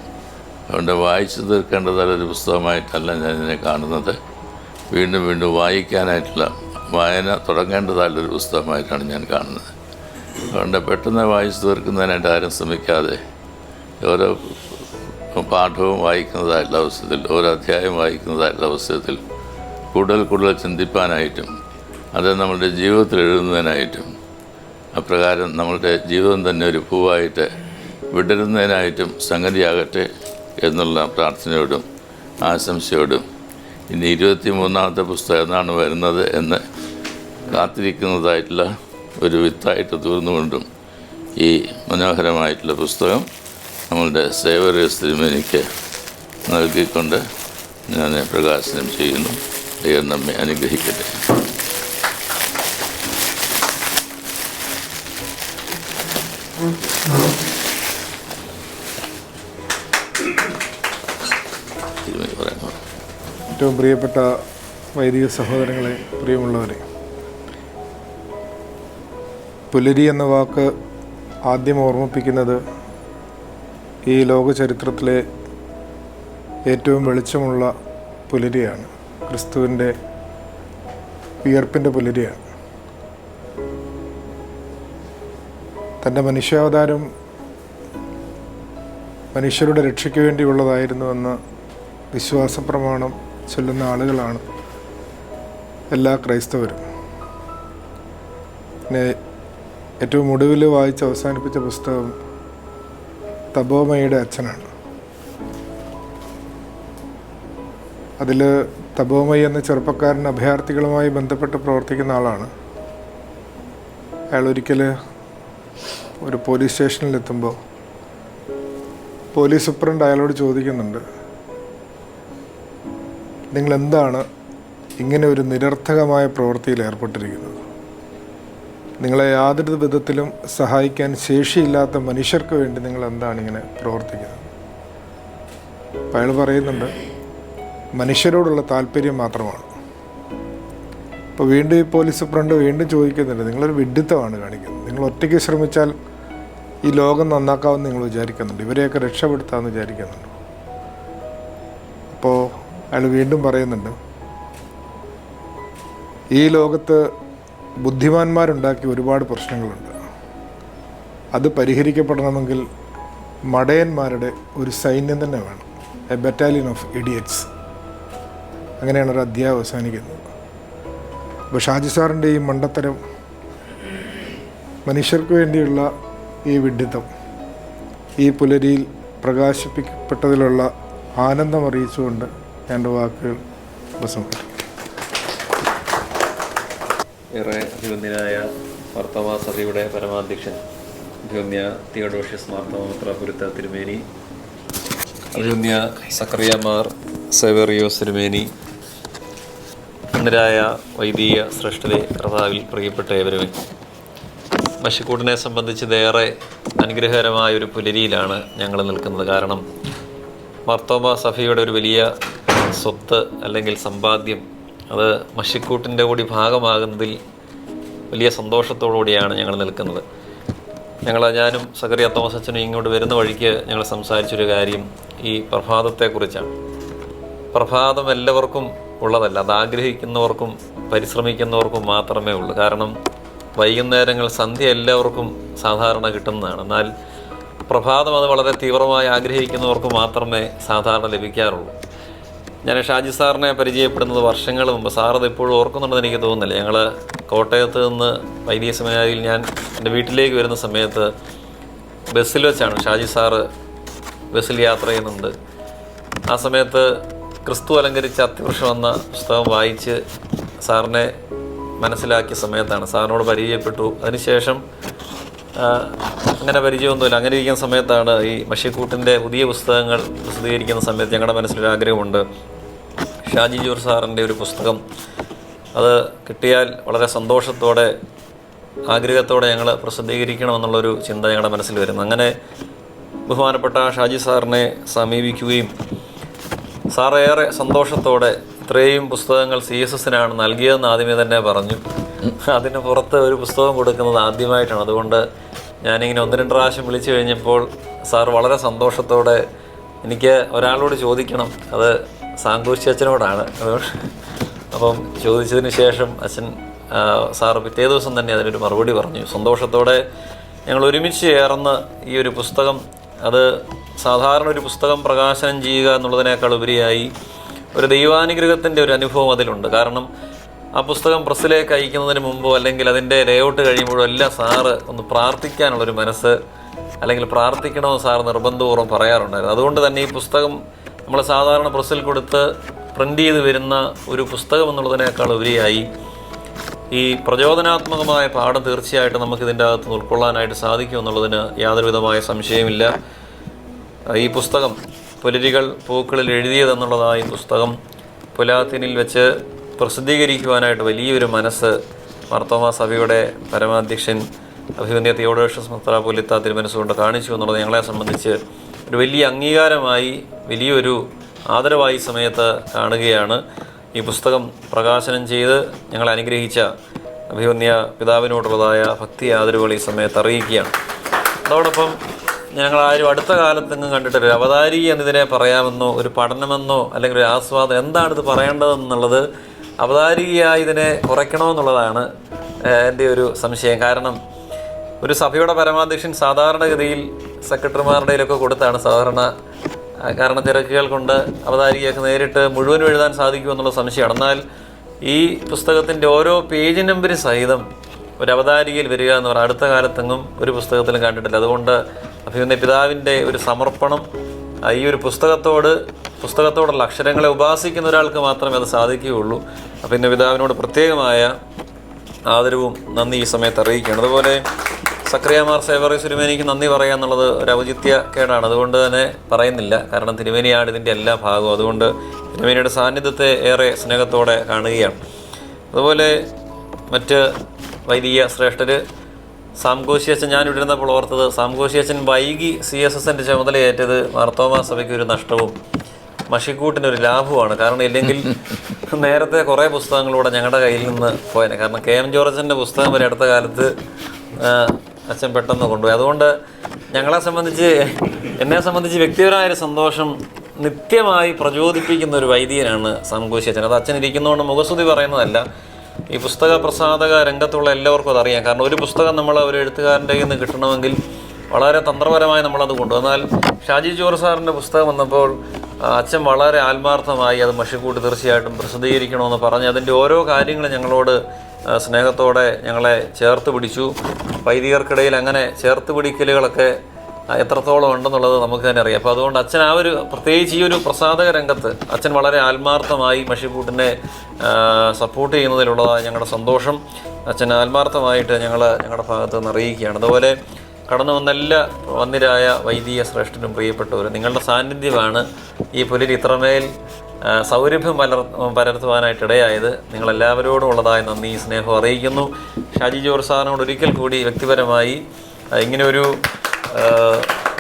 അതുകൊണ്ട് വായിച്ചു തീർക്കേണ്ടതായൊരു പുസ്തകമായിട്ടല്ല ഞാൻ ഇതിനെ കാണുന്നത്. വീണ്ടും വീണ്ടും വായിക്കാനായിട്ടുള്ള വായന തുടങ്ങേണ്ടതായുള്ളൊരു പുസ്തകമായിട്ടാണ് ഞാൻ കാണുന്നത്. അതുകൊണ്ട് പെട്ടെന്ന് വായിച്ചു തീർക്കുന്നതിനായിട്ട് ആരും ശ്രമിക്കാതെ ഓരോ പാഠവും വായിക്കുന്നതായിട്ടുള്ള അവസരത്തിൽ, ഓരോ അധ്യായം വായിക്കുന്നതായിട്ടുള്ള അവസരത്തിൽ കൂടുതൽ ചിന്തിപ്പാനായിട്ടും അത് നമ്മളുടെ ജീവിതത്തിൽ എഴുതുന്നതിനായിട്ടും അപ്രകാരം നമ്മളുടെ ജീവിതം തന്നെ ഒരു പൂവായിട്ട് വിടരുന്നതിനായിട്ടും സംഗതിയാകട്ടെ എന്നുള്ള പ്രാർത്ഥനയോടും ആശംസയോടും ഇനി 23ാമത്തെ പുസ്തകം എന്നാണ് വരുന്നത് എന്ന് കാത്തിരിക്കുന്നതായിട്ടുള്ള ഒരു വിത്തായിട്ട് തീർന്നുകൊണ്ടും ഈ മനോഹരമായിട്ടുള്ള പുസ്തകം നമ്മളുടെ സേവ്യറിയസ് തിരുമേനിക്ക് നൽകിക്കൊണ്ട് ഞാൻ പ്രകാശനം ചെയ്യുന്നു. ദൈവം നമ്മെ അനുഗ്രഹിക്കട്ടെ. ഏറ്റവും പ്രിയപ്പെട്ട വൈദിക സഹോദരങ്ങളെ, പ്രിയമുള്ളവരെ, പുലരി എന്ന വാക്ക് ആദ്യം ഓർമ്മിപ്പിക്കുന്നത് ഈ ലോക ചരിത്രത്തിലെ ഏറ്റവും വെളിച്ചമുള്ള പുലരിയാണ്. ക്രിസ്തുവിൻ്റെ വിയർപ്പിൻ്റെ പുലരിയാണ്. തൻ്റെ മനുഷ്യാവതാരം മനുഷ്യരുടെ രക്ഷയ്ക്ക് വേണ്ടിയുള്ളതായിരുന്നുവെന്ന് വിശ്വാസപ്രമാണം ചൊല്ലുന്ന ആളുകളാണ് എല്ലാ ക്രൈസ്തവരും. പിന്നെ ഏറ്റവും ഒടുവിൽ വായിച്ച് അവസാനിപ്പിച്ച പുസ്തകം തപോമയുടെ അച്ഛനാണ്. അതിൽ തപോമയി എന്ന ചെറുപ്പക്കാരൻ അഭയാർത്ഥികളുമായി ബന്ധപ്പെട്ട് പ്രവർത്തിക്കുന്ന ആളാണ്. അയാൾ ഒരിക്കൽ ഒരു പോലീസ് സ്റ്റേഷനിലെത്തുമ്പോൾ പോലീസ് സൂപ്രണ്ട് അയാളോട് ചോദിക്കുന്നുണ്ട്, നിങ്ങളെന്താണ് ഇങ്ങനെ ഒരു നിരർത്ഥകമായ പ്രവൃത്തിയിൽ ഏർപ്പെട്ടിരിക്കുന്നത്? നിങ്ങളെ യാതൊരു വിധത്തിലും സഹായിക്കാൻ ശേഷിയില്ലാത്ത മനുഷ്യർക്ക് വേണ്ടി നിങ്ങൾ എന്താണ് ഇങ്ങനെ പ്രവർത്തിക്കുന്നത്? അപ്പോൾ അയാൾ പറയുന്നുണ്ട്, മനുഷ്യരോടുള്ള താല്പര്യം മാത്രമാണ്. അപ്പോൾ വീണ്ടും ഈ പോലീസ് സൂപ്രണ്ട് വീണ്ടും ചോദിക്കുന്നുണ്ട്, നിങ്ങളൊരു വിഡ്ഢിത്തമാണ് കാണിക്കുന്നത്. നിങ്ങൾ ഒറ്റയ്ക്ക് ശ്രമിച്ചാൽ ഈ ലോകം നന്നാക്കാമെന്ന് നിങ്ങൾ വിചാരിക്കുന്നുണ്ട്, ഇവരെയൊക്കെ രക്ഷപ്പെടുത്താമെന്ന് വിചാരിക്കുന്നുണ്ട്. അപ്പോൾ അയാൾ വീണ്ടും പറയുന്നുണ്ട്, ഈ ലോകത്ത് ബുദ്ധിമാന്മാരുണ്ടാക്കിയ ഒരുപാട് പ്രശ്നങ്ങളുണ്ട്. അത് പരിഹരിക്കപ്പെടണമെങ്കിൽ മടയന്മാരുടെ ഒരു സൈന്യം തന്നെ വേണം, എ ബറ്റാലിയൻ ഓഫ് ഇഡിയറ്റ്സ്. അങ്ങനെയാണ് ഒരു അധ്യായം അവസാനിക്കുന്നത്. അപ്പോൾ ഷാജി സാറിൻ്റെ ഈ മണ്ടത്തരം, മനുഷ്യർക്ക് വേണ്ടിയുള്ള ഈ വിഡ്ഢിത്തം, ഈ പുലരിയിൽ പ്രകാശിപ്പിക്കപ്പെട്ടതിലുള്ള ആനന്ദം അറിയിച്ചുകൊണ്ട് എൻ്റെ വാക്കുകൾ ഉപസംഹരിക്കും. ഏറെ അഭിവന്ദ്യനായ മാർത്തോമാ സഭയുടെ പരമാധ്യക്ഷൻ അഭിവന്ദ്യ തിയോഡോഷ്യസ് മാർത്തോമാ മെത്രാപ്പൊലീത്ത തിരുമേനി, അഭിവന്ദ്യ സക്കറിയാമാർ സേവേറിയോസ് തിരുമേനി, അന്നരായ വൈദിക ശ്രേഷ്ഠരെ, കർത്താവിൽ പ്രിയപ്പെട്ട ഏവരുമേ, മഷിക്കൂട്ടിനെ സംബന്ധിച്ച് ഇതേറെ അനുഗ്രഹകരമായ ഒരു പുലരിയിലാണ് ഞങ്ങൾ നിൽക്കുന്നത്. കാരണം മാർത്തോമാ സഭയുടെ ഒരു വലിയ സ്വത്ത് അല്ലെങ്കിൽ സമ്പാദ്യം അത് മഷിക്കൂട്ടിൻ്റെ കൂടി ഭാഗമാകുന്നതിൽ വലിയ സന്തോഷത്തോടുകൂടിയാണ് ഞങ്ങൾ നിൽക്കുന്നത്. ഞാനും സക്കറിയ തോമസ് അച്ഛനും ഇങ്ങോട്ട് വരുന്ന വഴിക്ക് ഞങ്ങൾ സംസാരിച്ചൊരു കാര്യം ഈ പ്രഭാതത്തെക്കുറിച്ചാണ്. പ്രഭാതം എല്ലാവർക്കും ഉള്ളതല്ല, അത് ആഗ്രഹിക്കുന്നവർക്കും പരിശ്രമിക്കുന്നവർക്കും മാത്രമേ ഉള്ളൂ. കാരണം വൈകുന്നേരങ്ങൾ, സന്ധ്യ എല്ലാവർക്കും സാധാരണ കിട്ടുന്നതാണ്. എന്നാൽ പ്രഭാതം അത് വളരെ തീവ്രമായി ആഗ്രഹിക്കുന്നവർക്ക് മാത്രമേ സാധാരണ ലഭിക്കാറുള്ളൂ. ഞാൻ ഷാജി സാറിനെ പരിചയപ്പെടുന്നത് വർഷങ്ങൾ മുമ്പ്. സാറത് ഇപ്പോഴും ഓർക്കുന്നുണ്ടെന്ന് എനിക്ക് തോന്നുന്നില്ല. ഞങ്ങൾ കോട്ടയത്ത് നിന്ന് വൈദിക സെമിനാരിയിൽ ഞാൻ എൻ്റെ വീട്ടിലേക്ക് വരുന്ന സമയത്ത് ബസ്സിൽ വെച്ചാണ് ഷാജി സാറ് ബസ്സിൽ യാത്ര ചെയ്യുന്നുണ്ട്. ആ സമയത്ത് ക്രിസ്തു അലങ്കരിച്ച അത്യവൃക്ഷം എന്ന പുസ്തകം വായിച്ച് സാറിനെ മനസ്സിലാക്കിയ സമയത്താണ്, സാറിനോട് പരിചയപ്പെട്ടു. അതിനുശേഷം അങ്ങനെ പരിചയമൊന്നുമില്ല. അങ്ങനെ ഇരിക്കുന്ന സമയത്താണ് ഈ മഷിക്കൂട്ടിൻ്റെ പുതിയ പുസ്തകങ്ങൾ പ്രസിദ്ധീകരിക്കുന്ന സമയത്ത് ഞങ്ങളുടെ മനസ്സിലൊരു ആഗ്രഹമുണ്ട്, ഷാജി ജോർജ് സാറിൻ്റെ ഒരു പുസ്തകം അത് കിട്ടിയാൽ വളരെ സന്തോഷത്തോടെ ആഗ്രഹത്തോടെ ഞങ്ങൾ പ്രസിദ്ധീകരിക്കണമെന്നുള്ളൊരു ചിന്ത ഞങ്ങളുടെ മനസ്സിൽ വരുന്നു. അങ്ങനെ ബഹുമാനപ്പെട്ട ഷാജി സാറിനെ സമീപിക്കുകയും സാർ ഏറെ സന്തോഷത്തോടെ ഇത്രയും പുസ്തകങ്ങൾ CSSനാണ് നൽകിയതെന്ന് ആദ്യമേ തന്നെ പറഞ്ഞു. അതിന് പുറത്ത് ഒരു പുസ്തകം കൊടുക്കുന്നത് ആദ്യമായിട്ടാണ്. അതുകൊണ്ട് ഞാനിങ്ങനെ 1-2 പ്രാവശ്യം വിളിച്ചു കഴിഞ്ഞപ്പോൾ സാർ വളരെ സന്തോഷത്തോടെ, എനിക്ക് ഒരാളോട് ചോദിക്കണം, അത് സാങ്കോശി അച്ഛനോടാണ്. അപ്പം ചോദിച്ചതിന് ശേഷം സാറ് പിറ്റേ ദിവസം തന്നെ അതിനൊരു മറുപടി പറഞ്ഞു. സന്തോഷത്തോടെ ഞങ്ങൾ ഒരുമിച്ച് ചേർന്ന് ഈ ഒരു പുസ്തകം, അത് സാധാരണ ഒരു പുസ്തകം പ്രകാശനം ചെയ്യുക എന്നുള്ളതിനേക്കാൾ ഉപരിയായി ഒരു ദൈവാനുഗ്രഹത്തിൻ്റെ ഒരു അനുഭവം അതിലുണ്ട്. കാരണം ആ പുസ്തകം പ്രസ്സിലേക്ക് അയക്കുന്നതിന് മുമ്പോ അല്ലെങ്കിൽ അതിൻ്റെ ലേഔട്ട് കഴിയുമ്പോഴോ എല്ലാം സാറ് ഒന്ന് പ്രാർത്ഥിക്കാനുള്ളൊരു മനസ്സ്, അല്ലെങ്കിൽ പ്രാർത്ഥിക്കണമെന്ന് സാർ നിർബന്ധപൂർവ്വം പറയാറുണ്ടായിരുന്നു. അതുകൊണ്ട് തന്നെ ഈ പുസ്തകം നമ്മൾ സാധാരണ പ്രസ്സിൽ കൊടുത്ത് പ്രിൻ്റ് ചെയ്ത് വരുന്ന ഒരു പുസ്തകം എന്നുള്ളതിനേക്കാൾ ഉപരിയായി ഈ പ്രചോദനാത്മകമായ പാഠം തീർച്ചയായിട്ടും നമുക്കിതിൻ്റെ അകത്ത് ഉൾക്കൊള്ളാനായിട്ട് സാധിക്കും എന്നുള്ളതിന് യാതൊരുവിധമായ സംശയമില്ല. ഈ പുസ്തകം പുലരികൾ പൂക്കളിൽ എഴുതിയതെന്നുള്ളതായ ഈ പുസ്തകം പുലാത്തിനിൽ വെച്ച് പ്രസിദ്ധീകരിക്കുവാനായിട്ട് വലിയൊരു മനസ്സ് മാർത്തോമാ സഭയുടെ പരമാധ്യക്ഷൻ അഭിവന്ദ്യ തിയോഡോഷ്യസ് മെത്രാപ്പൊലീത്ത തിരുമനസ്സുകൊണ്ട് കാണിച്ചു എന്നുള്ളത് ഞങ്ങളെ സംബന്ധിച്ച് ഒരു വലിയ അംഗീകാരമായി, വലിയൊരു ആദരവായി സമയത്ത് കാണുകയാണ്. ഈ പുസ്തകം പ്രകാശനം ചെയ്ത് ഞങ്ങളെ അനുഗ്രഹിച്ച അഭിവന്ദ്യ പിതാവിനോടുള്ളതായ ഭക്തി ആദരവുകൾ ഈ സമയത്ത് അറിയിക്കുകയാണ്. അതോടൊപ്പം ഞങ്ങളാരും അടുത്ത കാലത്തെങ്ങും കണ്ടിട്ടില്ല അവതാരി എന്നതിനെ പറയാമെന്നോ ഒരു പഠനമെന്നോ അല്ലെങ്കിൽ ഒരു ആസ്വാദം എന്താണിത് പറയേണ്ടതെന്നുള്ളത് അവതാരികയായി ഇതിനെ കുറയ്ക്കണമെന്നുള്ളതാണ് എൻ്റെ ഒരു സംശയം. കാരണം ഒരു സഭയുടെ പരമാധ്യക്ഷൻ സാധാരണഗതിയിൽ സെക്രട്ടറിമാരുടെയിലൊക്കെ കൊടുത്താണ് സാധാരണ, കാരണം തിരക്കുകൾ കൊണ്ട് അവതാരികയൊക്കെ നേരിട്ട് മുഴുവനും എഴുതാൻ സാധിക്കുമെന്നുള്ള സംശയമാണ്. എന്നാൽ ഈ പുസ്തകത്തിൻ്റെ ഓരോ പേജ് നമ്പർ സഹിതം ഒരു അവതാരികയിൽ വരിക എന്ന് പറഞ്ഞാൽ അടുത്ത കാലത്തെങ്ങും ഒരു പുസ്തകത്തിലും കണ്ടിട്ടില്ല. അതുകൊണ്ട് അഭിവന്ദ്യ പിതാവിൻ്റെ ഒരു സമർപ്പണം, ഈ ഒരു പുസ്തകത്തോടുള്ള അക്ഷരങ്ങളെ ഉപാസിക്കുന്ന ഒരാൾക്ക് മാത്രമേ അത് സാധിക്കുകയുള്ളൂ. അഭിവന്ദ്യ പിതാവിനോട് പ്രത്യേകമായ ആദരവും നന്ദി ഈ സമയത്ത് അറിയിക്കുകയാണ്. അതുപോലെ സക്രിയമാർ സേവറി തിരുമേനിക്ക് നന്ദി പറയുക എന്നുള്ളത് ഒരു ഔചിത്യക്കേടാണ്. അതുകൊണ്ട് തന്നെ പറയുന്നില്ല. കാരണം തിരുമേനിയാണ് ഇതിൻ്റെ എല്ലാ ഭാഗവും. അതുകൊണ്ട് തിരുമേനിയുടെ സാന്നിധ്യത്തെ ഏറെ സ്നേഹത്തോടെ കാണുകയാണ്. അതുപോലെ മറ്റ് വൈദിക ശ്രേഷ്ഠർ, സാംകോശിയച്ചൻ, ഞാനിവിടെ ഇരുന്നപ്പോൾ ഓർത്തത്, സാംകോശിയച്ചൻ വൈകി CSSൻ്റെ ചുമതലയേറ്റത് മാർത്തോമാ സഭയ്ക്ക് ഒരു നഷ്ടവും മഷിക്കൂട്ടിനൊരു ലാഭമാണ്. കാരണം ഇല്ലെങ്കിൽ നേരത്തെ കുറേ പുസ്തകങ്ങളൂടെ ഞങ്ങളുടെ കയ്യിൽ നിന്ന് പോയേനെ. കാരണം KM ജോർജിൻ്റെ പുസ്തകം വരെ അടുത്ത കാലത്ത് അച്ഛൻ പെട്ടെന്ന് കൊണ്ടുപോയി. അതുകൊണ്ട് എന്നെ സംബന്ധിച്ച് വ്യക്തിപരമായൊരു സന്തോഷം നിത്യമായി പ്രചോദിപ്പിക്കുന്ന ഒരു വൈദികനാണ് സാംകോശി അച്ഛൻ. അത് അച്ഛൻ ഇരിക്കുന്നതുകൊണ്ട് മുഖസ്തുതി പറയുന്നതല്ല. ഈ പുസ്തക പ്രസാധക രംഗത്തുള്ള എല്ലാവർക്കും അതറിയാം. കാരണം ഒരു പുസ്തകം നമ്മൾ ഒരു എഴുത്തുകാരൻ്റെ കയ്യിൽ നിന്ന് കിട്ടണമെങ്കിൽ വളരെ തന്ത്രപരമായി നമ്മളത് കൊണ്ടുപോകും. എന്നാൽ ഷാജി ജോർജ് സാറിൻ്റെ പുസ്തകം വന്നപ്പോൾ അച്ഛൻ വളരെ ആത്മാർത്ഥമായി അത് മഷിക്കൂട്ടി തീർച്ചയായിട്ടും പ്രസിദ്ധീകരിക്കണമെന്ന് പറഞ്ഞ് അതിൻ്റെ ഓരോ കാര്യങ്ങളും ഞങ്ങളോട് സ്നേഹത്തോടെ ഞങ്ങളെ ചേർത്ത് പിടിച്ചു. വൈദികർക്കിടയിൽ അങ്ങനെ ചേർത്ത് പിടിക്കലുകളൊക്കെ എത്രത്തോളം ഉണ്ടെന്നുള്ളത് നമുക്ക് തന്നെ അറിയാം. അപ്പോൾ അതുകൊണ്ട് അച്ഛൻ പ്രത്യേകിച്ച് ഈ ഒരു പ്രസാധക രംഗത്ത് അച്ഛൻ വളരെ ആത്മാർത്ഥമായി മഷിക്കൂട്ടിനെ സപ്പോർട്ട് ചെയ്യുന്നതിലുള്ളതായ ഞങ്ങളുടെ സന്തോഷം അച്ഛൻ ആത്മാർത്ഥമായിട്ട് ഞങ്ങളുടെ ഭാഗത്ത് നിന്ന് അറിയിക്കുകയാണ്. അതുപോലെ കടന്നു വന്ന എല്ലാ വന്നിരായ വൈദിക ശ്രേഷ്ഠനും പ്രിയപ്പെട്ടവരും, നിങ്ങളുടെ സാന്നിധ്യമാണ് ഈ പുലരി ഇത്രമേൽ സൗരഭ്യം പരത്തുവാനായിട്ടിടയായത്. നിങ്ങളെല്ലാവരോടും ഉള്ളതായ നന്ദി സ്നേഹം അറിയിക്കുന്നു. ഷാജി ജോർജ് സാറിനോട് ഒരിക്കൽ കൂടി വ്യക്തിപരമായി ഇങ്ങനെയൊരു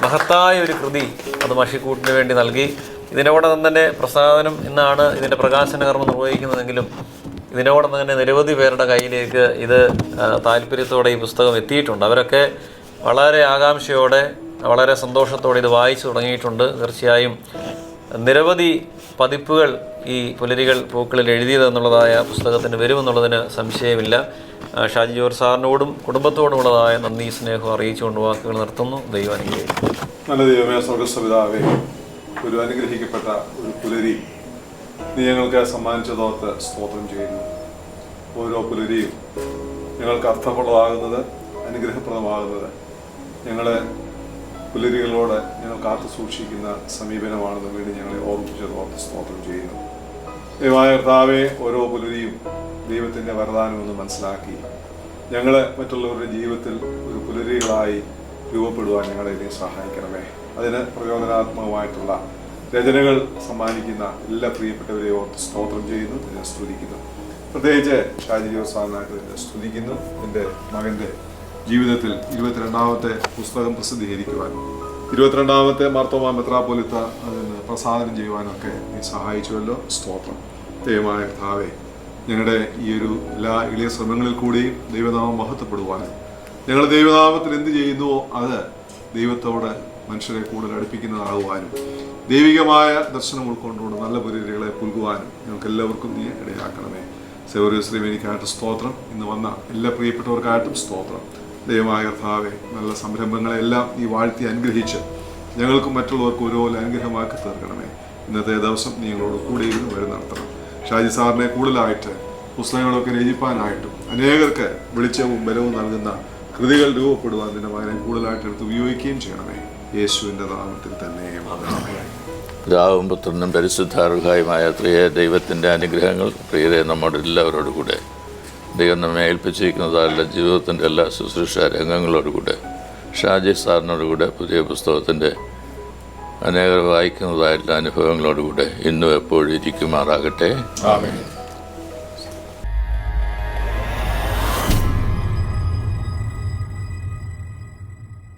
മഹത്തായ ഒരു കൃതി അത് മഷിക്കൂട്ടിന് വേണ്ടി നൽകി. ഇതിനോടൊപ്പം തന്നെ പ്രസാദനം ഇന്നാണ് ഇതിൻ്റെ പ്രകാശന കർമ്മം നിർവഹിക്കുന്നതെങ്കിലും ഇതിനോടൊപ്പം തന്നെ നിരവധി പേരുടെ കയ്യിലേക്ക് ഇത് താല്പര്യത്തോടെ ഈ പുസ്തകം എത്തിയിട്ടുണ്ട്. അവരൊക്കെ വളരെ ആകാംക്ഷയോടെ വളരെ സന്തോഷത്തോടെ ഇത് വായിച്ചു തുടങ്ങിയിട്ടുണ്ട്. തീർച്ചയായും നിരവധി പതിപ്പുകൾ ഈ പുലരികൾ പൂക്കളിൽ എഴുതിയതെന്നുള്ളതായ പുസ്തകത്തിന് വരുമെന്നുള്ളതിന് സംശയമില്ല. ഷാജി ജോർജ് സാറിനോടും കുടുംബത്തോടുമുള്ളതായ നന്ദി സ്നേഹം അറിയിച്ചുകൊണ്ട് വാക്കുകൾ നിർത്തുന്നു. ദൈവം അനുഗ്രഹിക്കും. നല്ല ദൈവമേ, സ്വർഗസ്വപിതാവേ, ഒരു അനുഗ്രഹിക്കപ്പെട്ട ഒരു പുലരി നീ ഞങ്ങൾക്ക് സമ്മാനിച്ചതോർത്ത് സ്തോത്രം ചെയ്യുന്നു. ഓരോ പുലരിയും ഞങ്ങൾക്ക് അർത്ഥമുള്ളതാകുന്നത്, അനുഗ്രഹപ്രദമാകുന്നത് ഞങ്ങളെ പുലരികളോട് ഞങ്ങൾ കാത്തു സൂക്ഷിക്കുന്ന സമീപനമാണെന്ന് വേണ്ടി ഞങ്ങളെ ഓർമ്മിച്ചതോർത്ത് സ്തോത്രം ചെയ്യുന്നു. ദൈവമായ കർത്താവേ, ഓരോ പുലരിയും ദൈവത്തിൻ്റെ വരദാനമെന്ന് മനസ്സിലാക്കി ഞങ്ങളെ മറ്റുള്ളവരുടെ ജീവിതത്തിൽ ഒരു പുലരികളായി രൂപപ്പെടുവാൻ ഞങ്ങളെ നീ സഹായിക്കണമേ. അതിന് പ്രയോജനാത്മകമായിട്ടുള്ള രചനകൾ സമ്മാനിക്കുന്ന എല്ലാ പ്രിയപ്പെട്ടവരെ ഓർത്ത് സ്തോത്രം ചെയ്യുന്നു, ഇതിനെ സ്തുതിക്കുന്നു. പ്രത്യേകിച്ച് ഷാജി ജോർജ് സാറിനായിട്ട് ഇതിനെ സ്തുതിക്കുന്നു. എൻ്റെ മകൻ്റെ ജീവിതത്തിൽ 22ാമത്തെ പുസ്തകം പ്രസിദ്ധീകരിക്കുവാൻ, 22ാമത്തെ മാർത്തോമാ മെത്രാപ്പൊലീത്ത അതിന് പ്രസാദനം ചെയ്യുവാനൊക്കെ നീ സഹായിച്ചുവല്ലോ. സ്തോത്രം. ദൈവമായ കർത്താവേ, ഞങ്ങളുടെ ഈ ഒരു എല്ലാ എളിയ ശ്രമങ്ങളിൽ കൂടിയും ദൈവനാമം മഹത്വപ്പെടുവാനും ഞങ്ങൾ ദൈവനാമത്തിൽ എന്ത് ചെയ്യുന്നുവോ അത് ദൈവത്തോട് മനുഷ്യരെ കൂടുതൽ അടുപ്പിക്കുന്നതാകുവാനും ദൈവികമായ ദർശനം ഉൾക്കൊണ്ടുകൊണ്ട് നല്ല പുലരികളെ പുൽകുവാനും ഞങ്ങൾക്ക് എല്ലാവർക്കും നീ ഇടയാക്കണമേ. സേവ്യർ ശ്രീമേനിക്കായിട്ട് സ്തോത്രം. ഇന്ന് വന്ന എല്ലാ പ്രിയപ്പെട്ടവർക്കായിട്ടും സ്തോത്രം. ദൈവമായ കർത്താവെ, നല്ല സംരംഭങ്ങളെല്ലാം ഈ വാഴ്ത്തി അനുഗ്രഹിച്ച് ഞങ്ങൾക്കും മറ്റുള്ളവർക്കും ഒരുപോലെ അനുഗ്രഹമാക്കി തീർക്കണമേ. ഇന്നത്തെ ദിവസം നീ ഞങ്ങളോട് കൂടെ ഇരുന്ന് വഴി നടത്തണം. ഷാജി സാറിനെ കൂടുതലായിട്ട് പുസ്തകങ്ങളൊക്കെ രചിപ്പാനായിട്ടും അനേകർക്ക് വെളിച്ചവും ബലവും നൽകുന്ന കൃതികൾ രൂപപ്പെടുവാൻ നിന്റെ മകനെ കൂടുതലായിട്ട് എടുത്ത് ഉപയോഗിക്കുകയും ചെയ്യണമേ. യേശുവിൻ്റെ നാമത്തിൽ തന്നെ. പിതാവും പുത്രനും പരിശുദ്ധാർഹായുമായ ത്രിയേക ദൈവത്തിൻ്റെ അനുഗ്രഹങ്ങൾ പ്രിയരെ നമ്മുടെ എല്ലാവരോടും കൂടെ, ദൈവം നമ്മെ ഏൽപ്പിച്ചിരിക്കുന്നതല്ല ജീവിതത്തിൻ്റെ എല്ലാ ശുശ്രൂഷ രംഗങ്ങളോടുകൂടെ, ഷാജി സാറിനോടുകൂടെ പുതിയ പുസ്തകത്തിൻ്റെ അനേകർ വായിക്കുന്നതായിട്ടുള്ള അനുഭവങ്ങളോടുകൂടെ ഇന്നും എപ്പോഴും ഇരിക്കുമാറാകട്ടെ. ആമേൻ.